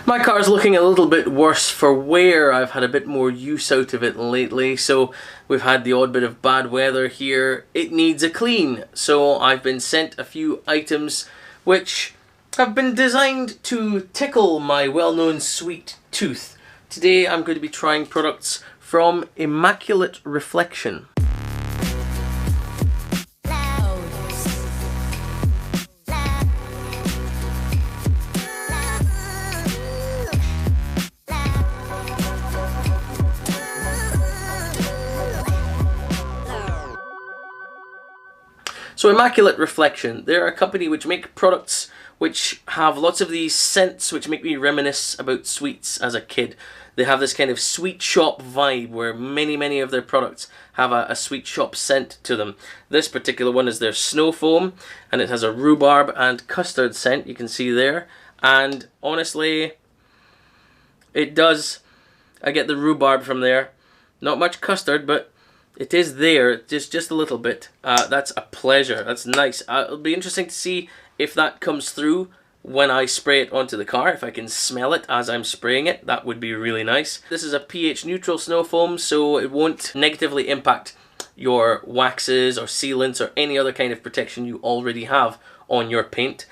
My car's looking a little bit worse for wear. I've had a bit more use out of it lately, so we've had the odd bit of bad weather here. It needs a clean, so I've been sent a few items which have been designed to tickle my well-known sweet tooth. Today I'm going to be trying products from Immaculate Reflection. So Immaculate Reflection, they're a company which make products which have lots of these scents which make me reminisce about sweets as a kid. They have this kind of sweet shop vibe where many of their products have a sweet shop scent to them. This particular one is their snow foam, and it has a rhubarb and custard scent, you can see there. And honestly, it does. I get the rhubarb from there. Not much custard, but it is there, just a little bit. That's a pleasure. That's nice. It'll be interesting to see if that comes through when I spray it onto the car. If I can smell it as I'm spraying it, that would be really nice. This is a pH neutral snow foam, so it won't negatively impact your waxes or sealants or any other kind of protection you already have on your paint.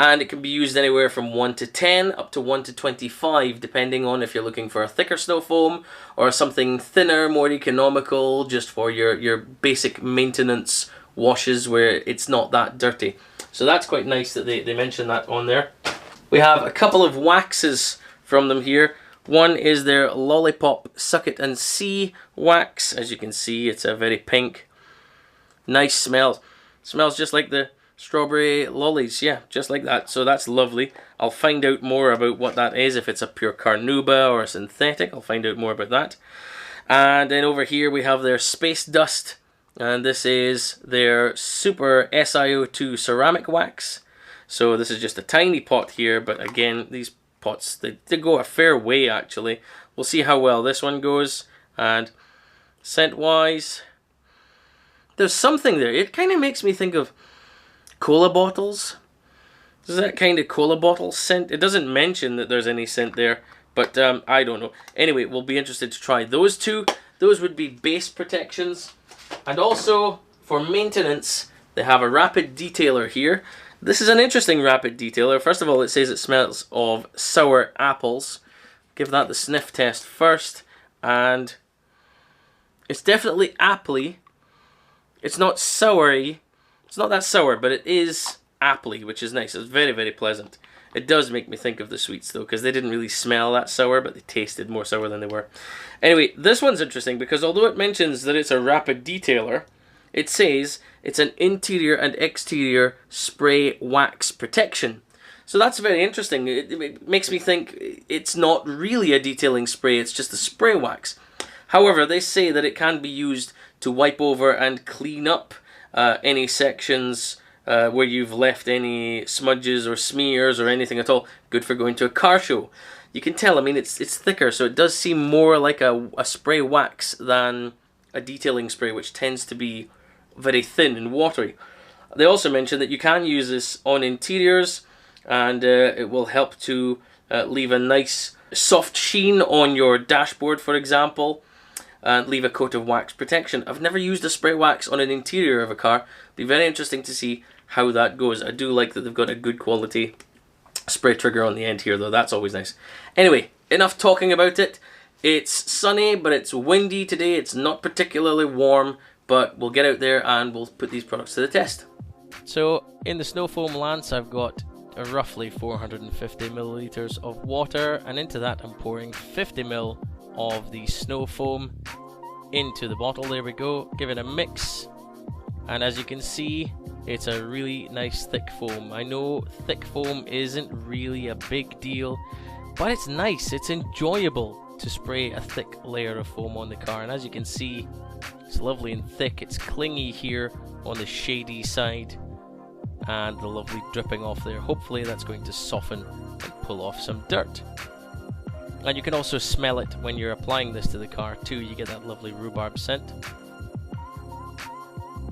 And it can be used anywhere from 1 to 10 up to 1 to 25, depending on if you're looking for a thicker snow foam or something thinner, more economical, just for your basic maintenance washes where it's not that dirty. So that's quite nice that they mention that on there. We have a couple of waxes from them here. One is their Lollipop Suck It and See wax. As you can see, it's a very pink, nice smell. Smells just like the strawberry lollies, yeah, just like that. So that's lovely. I'll find out more about what that is, if it's a pure carnauba or a synthetic. I'll find out more about that. And then over here we have their Space Dust, and this is their Super SiO2 ceramic wax. So this is just a tiny pot here, but again, these pots, they go a fair way actually. We'll see how well this one goes. And scent wise, there's something there. It kind of makes me think of cola bottles. Is that kind of cola bottle scent? It doesn't mention that there's any scent there, but I don't know. Anyway, we'll be interested to try those two. Those would be base protections. And also, for maintenance, they have a rapid detailer here. This is an interesting rapid detailer. First of all, it says it smells of sour apples. Give that the sniff test first. And it's definitely appley. It's not soury. It's not that sour, but it is appley, which is nice. It's very pleasant. It does make me think of the sweets, though, because they didn't really smell that sour, but they tasted more sour than they were. Anyway, this one's interesting, because although it mentions that it's a rapid detailer, it says it's an interior and exterior spray wax protection. So that's very interesting. It makes me think it's not really a detailing spray, it's just a spray wax. However, they say that it can be used to wipe over and clean up any sections where you've left any smudges or smears or anything at all. Good for going to a car show. You can tell, I mean, it's thicker, so it does seem more like a spray wax than a detailing spray, which tends to be very thin and watery. They also mention that you can use this on interiors, and it will help to leave a nice soft sheen on your dashboard, for example, and leave a coat of wax protection. I've never used a spray wax on an interior of a car. Be very interesting to see how that goes. I do like that they've got a good quality spray trigger on the end here, though. That's always nice. Anyway, enough talking about it. It's sunny, but it's windy today. It's not particularly warm, but we'll get out there and we'll put these products to the test. So in the snow foam lance, I've got roughly 450 milliliters of water, and into that I'm pouring 50 ml of the snow foam into the bottle. There we go. Give it a mix, and as you can see, it's a really nice thick foam. I know thick foam isn't really a big deal, but it's nice. It's enjoyable to spray a thick layer of foam on the car, and as you can see, it's lovely and thick. It's clingy here on the shady side, and the lovely dripping off there. Hopefully that's going to soften and pull off some dirt. And you can also smell it when you're applying this to the car too. You get that lovely rhubarb scent.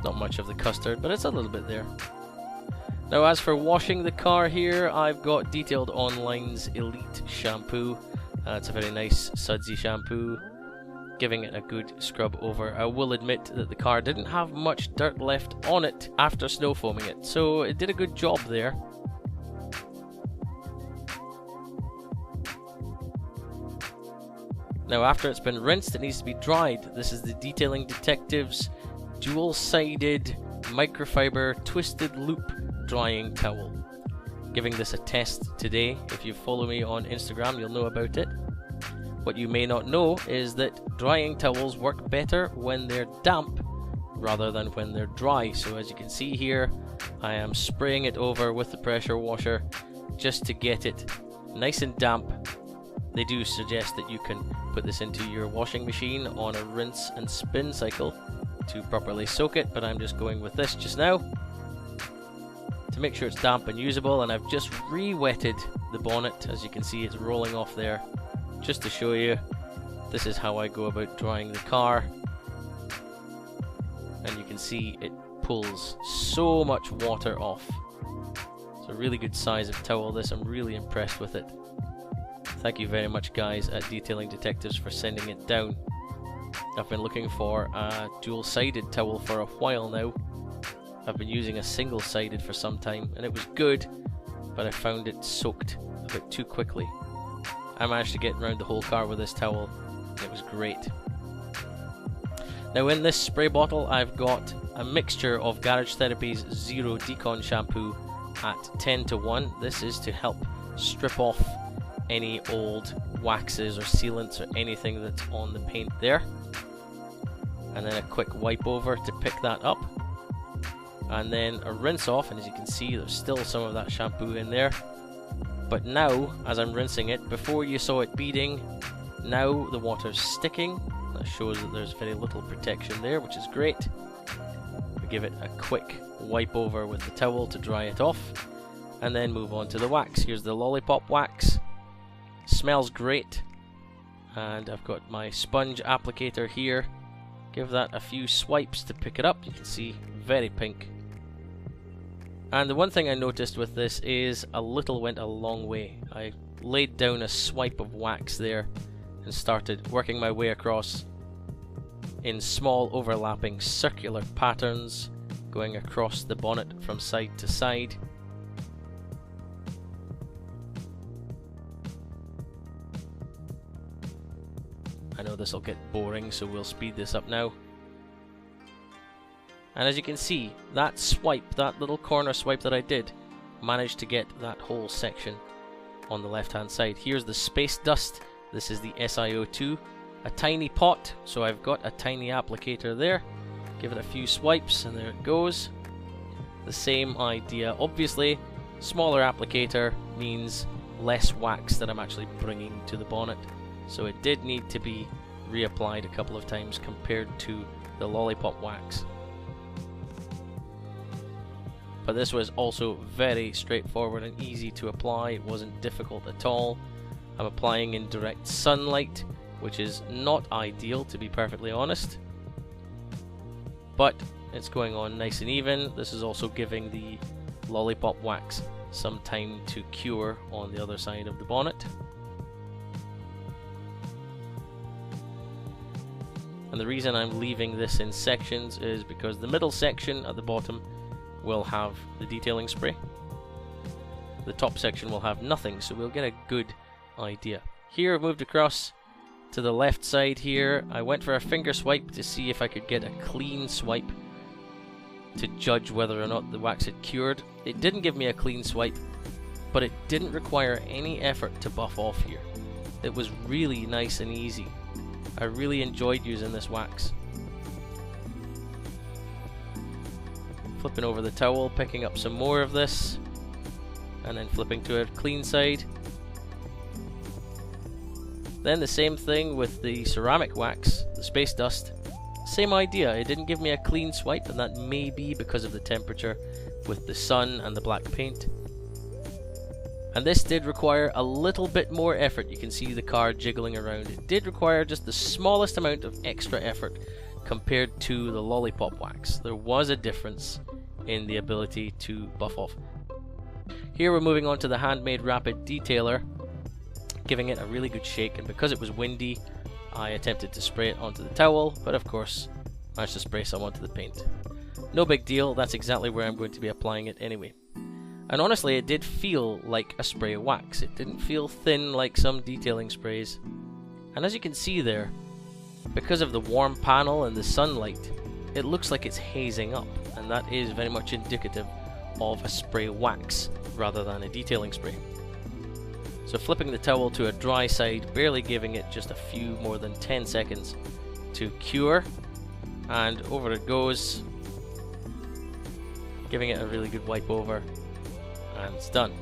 Not much of the custard, but it's a little bit there. Now as for washing the car here, I've got Detailed Online's Elite Shampoo. It's a very nice sudsy shampoo, giving it a good scrub over. I will admit that the car didn't have much dirt left on it after snow foaming it, so it did a good job there. Now after it's been rinsed, it needs to be dried. This is the Detailing Detectives dual-sided microfiber twisted loop drying towel. Giving this a test today. If you follow me on Instagram, you'll know about it. What you may not know is that drying towels work better when they're damp rather than when they're dry. So as you can see here, I am spraying it over with the pressure washer just to get it nice and damp. They do suggest that you can put this into your washing machine on a rinse and spin cycle to properly soak it, but I'm just going with this just now to make sure it's damp and usable. And I've just re-wetted the bonnet. As you can see, it's rolling off there. Just to show you, this is how I go about drying the car. And you can see it pulls so much water off. It's a really good size of towel, this. I'm really impressed with it. Thank you very much, guys at Detailing Detectives, for sending it down. I've been looking for a dual-sided towel for a while now. I've been using a single-sided for some time, and it was good, but I found it soaked a bit too quickly. I managed to get around the whole car with this towel. It was great. Now in this spray bottle, I've got a mixture of Garage Therapy's Zero Decon shampoo at 10:1. This is to help strip off any old waxes or sealants or anything that's on the paint there. And then a quick wipe over to pick that up. And then a rinse off, and as you can see, there's still some of that shampoo in there. But now, as I'm rinsing it, before you saw it beading, now the water's sticking. That shows that there's very little protection there, which is great. We give it a quick wipe over with the towel to dry it off, and then move on to the wax. Here's the Lollipop Wax. Smells great. And I've got my sponge applicator here. Give that a few swipes to pick it up. You can see, very pink. And the one thing I noticed with this is a little went a long way. I laid down a swipe of wax there and started working my way across in small overlapping circular patterns, going across the bonnet from side to side. I know this will get boring, so we'll speed this up now. And as you can see, that swipe, that little corner swipe that I did, managed to get that whole section on the left hand side. Here's the space dust. This is the SiO2. A tiny pot, so I've got a tiny applicator there. Give it a few swipes and there it goes. The same idea. Obviously, smaller applicator means less wax that I'm actually bringing to the bonnet. So it did need to be reapplied a couple of times compared to the Lollipop Wax. But this was also very straightforward and easy to apply. It wasn't difficult at all. I'm applying in direct sunlight, which is not ideal, to be perfectly honest. But it's going on nice and even. This is also giving the Lollipop Wax some time to cure on the other side of the bonnet. And the reason I'm leaving this in sections is because the middle section at the bottom will have the detailing spray. The top section will have nothing, so we'll get a good idea. Here I've moved across to the left side here. I went for a finger swipe to see if I could get a clean swipe to judge whether or not the wax had cured. It didn't give me a clean swipe, but it didn't require any effort to buff off here. It was really nice and easy. I really enjoyed using this wax. Flipping over the towel, picking up some more of this, and then flipping to a clean side. Then the same thing with the ceramic wax, the space dust. Same idea, it didn't give me a clean swipe, and that may be because of the temperature with the sun and the black paint. And this did require a little bit more effort. You can see the car jiggling around. It did require just the smallest amount of extra effort compared to the Lollipop Wax. There was a difference in the ability to buff off. Here we're moving on to the Handmade Rapid Detailer, giving it a really good shake, and because it was windy, I attempted to spray it onto the towel, but of course managed to spray some onto the paint. No big deal, that's exactly where I'm going to be applying it anyway. And honestly, it did feel like a spray wax. It didn't feel thin like some detailing sprays. And as you can see there, because of the warm panel and the sunlight, it looks like it's hazing up, and that is very much indicative of a spray wax rather than a detailing spray. So flipping the towel to a dry side, barely giving it just a few more than 10 seconds to cure, and over it goes, giving it a really good wipe over, and it's done.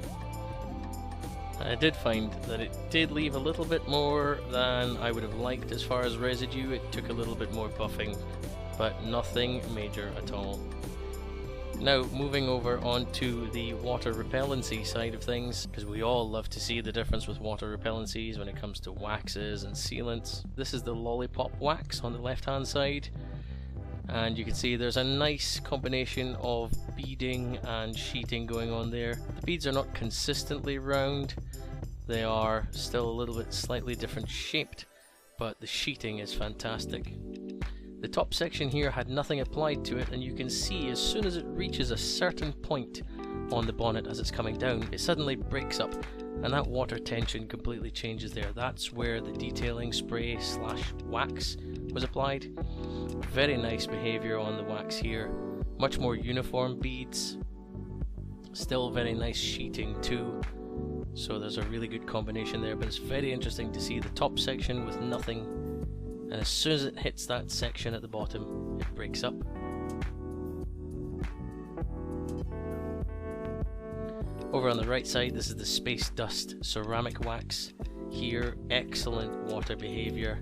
And I did find that it did leave a little bit more than I would have liked as far as residue. It took a little bit more buffing, but nothing major at all. Now moving over onto the water repellency side of things, because we all love to see the difference with water repellencies when it comes to waxes and sealants. This is the Lollipop Wax on the left hand side, and you can see there's a nice combination of beading and sheeting going on there. The beads are not consistently round, they are still a little bit slightly different shaped, but the sheeting is fantastic. The top section here had nothing applied to it, and you can see as soon as it reaches a certain point on the bonnet as it's coming down, it suddenly breaks up, and that water tension completely changes there. That's where the detailing spray slash wax was applied. Very nice behavior on the wax here, much more uniform beads, still very nice sheeting too, so there's a really good combination there. But it's very interesting to see the top section with nothing, and as soon as it hits that section at the bottom, it breaks up. Over on the right side, this is the Space Dust Ceramic Wax. Here, excellent water behavior,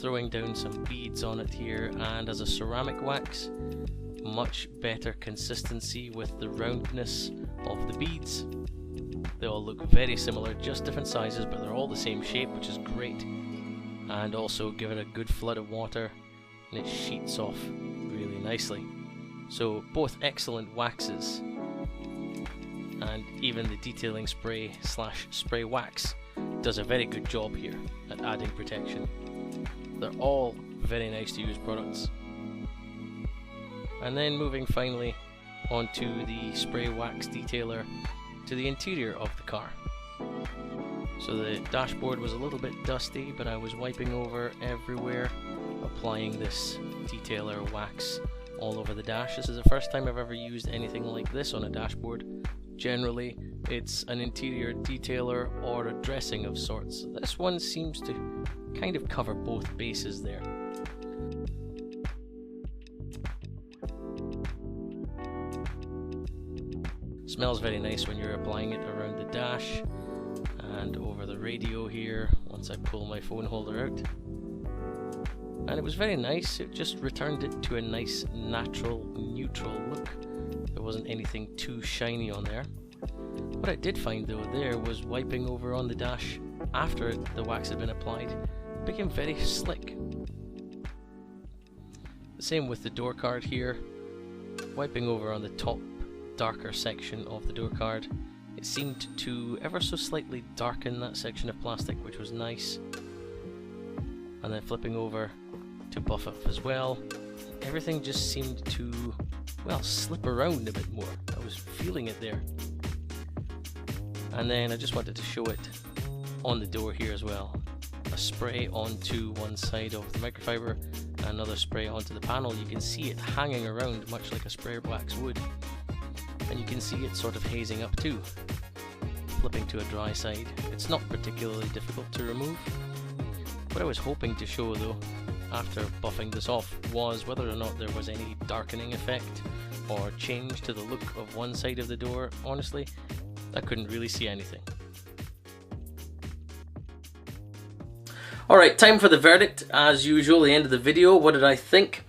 throwing down some beads on it here, and as a ceramic wax, much better consistency with the roundness of the beads. They all look very similar, just different sizes, but they're all the same shape, which is great. And also give it a good flood of water, and it sheets off really nicely. So both excellent waxes, and even the detailing spray slash spray wax does a very good job here at adding protection. They're all very nice to use products. And then moving finally onto the spray wax detailer to the interior of the car. So the dashboard was a little bit dusty, but I was wiping over everywhere, applying this detailer wax all over the dash. This is the first time I've ever used anything like this on a dashboard. Generally, it's an interior detailer or a dressing of sorts. This one seems to kind of cover both bases there. Smells very nice when you're applying it around the dash and over the radio here once I pull my phone holder out. And it was very nice, it just returned it to a nice natural neutral look. There wasn't anything too shiny on there. What I did find though there was wiping over on the dash after the wax had been applied, it became very slick. The same with the door card here, wiping over on the top darker section of the door card, it seemed to ever so slightly darken that section of plastic, which was nice. And then flipping over to buff up as well, everything just seemed to, well, slip around a bit more. I was feeling it there. And then I just wanted to show it on the door here as well. A spray onto one side of the microfiber, another spray onto the panel. You can see it hanging around much like a spray wax would. And you can see it sort of hazing up too. Flipping to a dry side, it's not particularly difficult to remove. What I was hoping to show though, after buffing this off, was whether or not there was any darkening effect or change to the look of one side of the door. Honestly, I couldn't really see anything. Alright, time for the verdict. As usual, the end of the video. What did I think?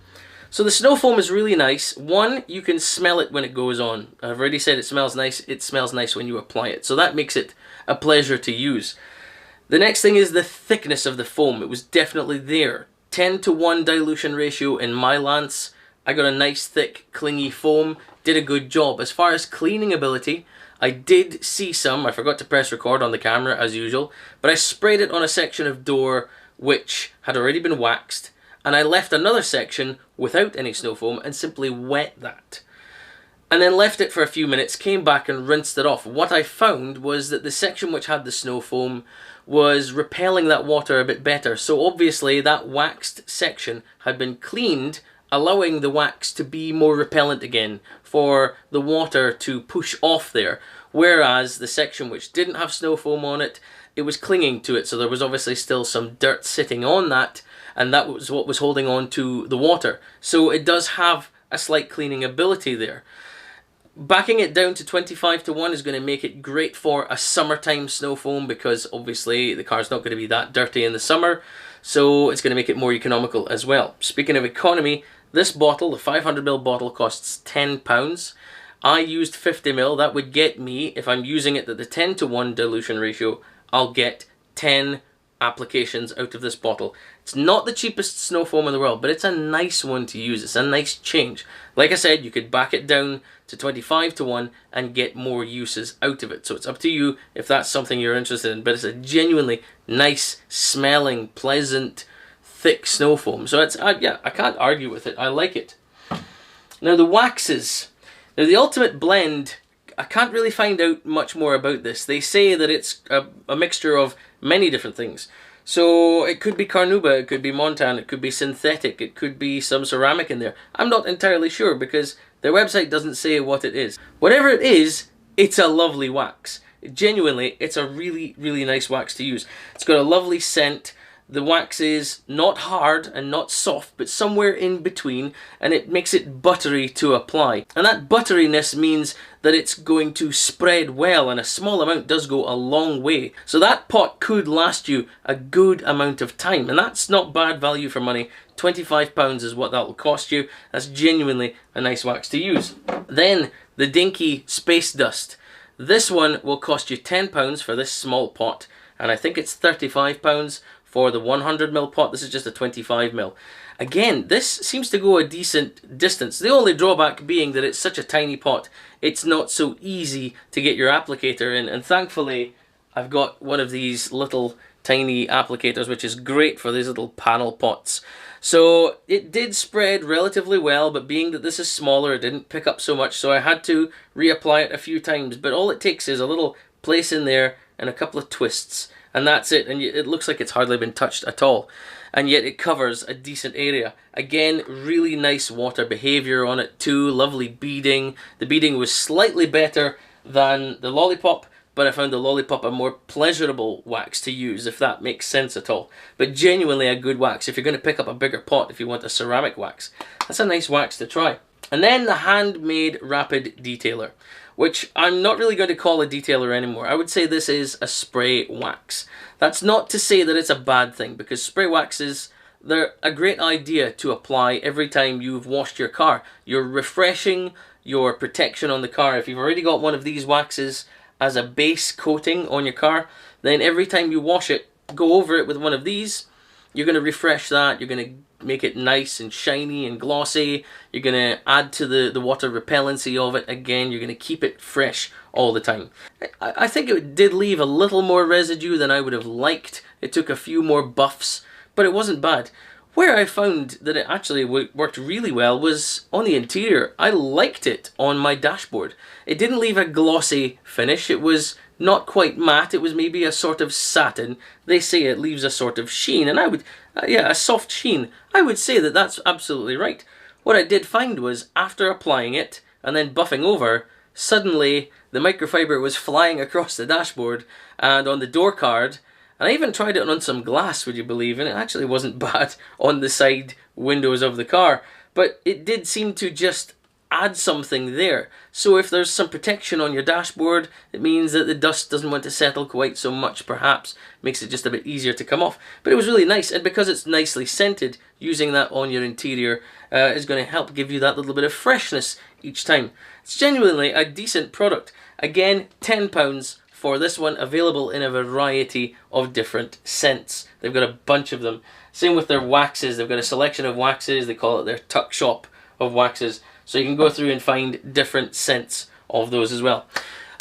So the snow foam is really nice. One, you can smell it when it goes on. I've already said it smells nice. It smells nice when you apply it. So that makes it a pleasure to use. The next thing is the thickness of the foam. It was definitely there. 10:1 dilution ratio in my lance. I got a nice thick clingy foam. Did a good job. As far as cleaning ability, I did see some, I forgot to press record on the camera as usual, but I sprayed it on a section of door which had already been waxed, and I left another section without any snow foam and simply wet that. And then left it for a few minutes, came back and rinsed it off. What I found was that the section which had the snow foam was repelling that water a bit better. So obviously that waxed section had been cleaned, allowing the wax to be more repellent again, for the water to push off there. Whereas the section which didn't have snow foam on it, it was clinging to it. So there was obviously still some dirt sitting on that, and that was what was holding on to the water. So it does have a slight cleaning ability there. Backing it down to 25:1 is going to make it great for a summertime snow foam, because obviously the car's not going to be that dirty in the summer, so it's going to make it more economical as well. Speaking of economy, this bottle, the 500ml bottle, costs £10. I used 50ml. That would get me, if I'm using it at the 10:1 dilution ratio, I'll get 10 applications out of this bottle. It's not the cheapest snow foam in the world, but it's a nice one to use. It's a nice change. Like I said, you could back it down to 25:1 and get more uses out of it. So it's up to you if that's something you're interested in, but it's a genuinely nice smelling, pleasant, thick snow foam. So it's, yeah, I can't argue with it. I like it. Now the waxes. Now the Ultimate Blend, I can't really find out much more about this. They say that it's a mixture of many different things. So it could be carnauba, it could be montan, it could be synthetic, it could be some ceramic in there. I'm not entirely sure because their website doesn't say what it is. Whatever it is, it's a lovely wax. Genuinely, it's a really, really nice wax to use. It's got a lovely scent. The wax is not hard and not soft, but somewhere in between, and it makes it buttery to apply. And that butteriness means that it's going to spread well, and a small amount does go a long way. So that pot could last you a good amount of time, and that's not bad value for money. £25 is what that will cost you. That's genuinely a nice wax to use. Then the Dinky Space Dust. This one will cost you £10 for this small pot, and I think it's £35 for the 100ml pot. This is just a 25ml. Again, this seems to go a decent distance. The only drawback being that it's such a tiny pot, it's not so easy to get your applicator in, and thankfully I've got one of these little tiny applicators, which is great for these little panel pots. So it did spread relatively well, but being that this is smaller, it didn't pick up so much, so I had to reapply it a few times. But all it takes is a little place in there and a couple of twists, and that's it, and it looks like it's hardly been touched at all, and yet it covers a decent area. Again, really nice water behavior on it too, lovely beading. The beading was slightly better than the Lollipop, but I found the Lollipop a more pleasurable wax to use, if that makes sense at all. But genuinely a good wax. If you're going to pick up a bigger pot, if you want a ceramic wax, that's a nice wax to try. And then the Handmade Rapid Detailer, which I'm not really going to call a detailer anymore. I would say this is a spray wax. That's not to say that it's a bad thing, because spray waxes, they're a great idea to apply every time you've washed your car. You're refreshing your protection on the car. If you've already got one of these waxes as a base coating on your car, then every time you wash it, go over it with one of these. You're going to refresh that. You're going to make it nice and shiny and glossy. You're going to add to the water repellency of it. Again, you're going to keep it fresh all the time. I think it did leave a little more residue than I would have liked. It took a few more buffs, but it wasn't bad. Where I found that it actually worked really well was on the interior. I liked it on my dashboard. It didn't leave a glossy finish. It was not quite matte. It was maybe a sort of satin. They say it leaves a sort of sheen, and I would, yeah, a soft sheen. I would say that that's absolutely right. What I did find was, after applying it and then buffing over, suddenly the microfiber was flying across the dashboard and on the door card. And I even tried it on some glass, would you believe, and it actually wasn't bad on the side windows of the car. But it did seem to just add something there. So if there's some protection on your dashboard, it means that the dust doesn't want to settle quite so much, perhaps. Makes it just a bit easier to come off. But it was really nice, and because it's nicely scented, using that on your interior is going to help give you that little bit of freshness each time. It's genuinely a decent product. Again, £10 for this one, available in a variety of different scents. They've got a bunch of them. Same with their waxes. They've got a selection of waxes. They call it their tuck shop of waxes. So you can go through and find different scents of those as well.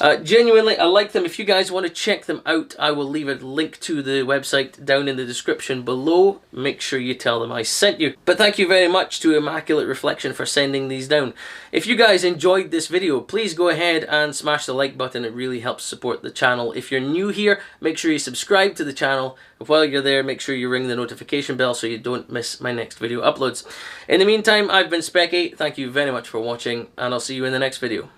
Genuinely, I like them. If you guys want to check them out, I will leave a link to the website down in the description below. Make sure you tell them I sent you. But thank you very much to Immaculate Reflection for sending these down. If you guys enjoyed this video, please go ahead and smash the like button. It really helps support the channel. If you're new here, make sure you subscribe to the channel. While you're there, make sure you ring the notification bell so you don't miss my next video uploads. In the meantime, I've been Specky. Thank you very much for watching, and I'll see you in the next video.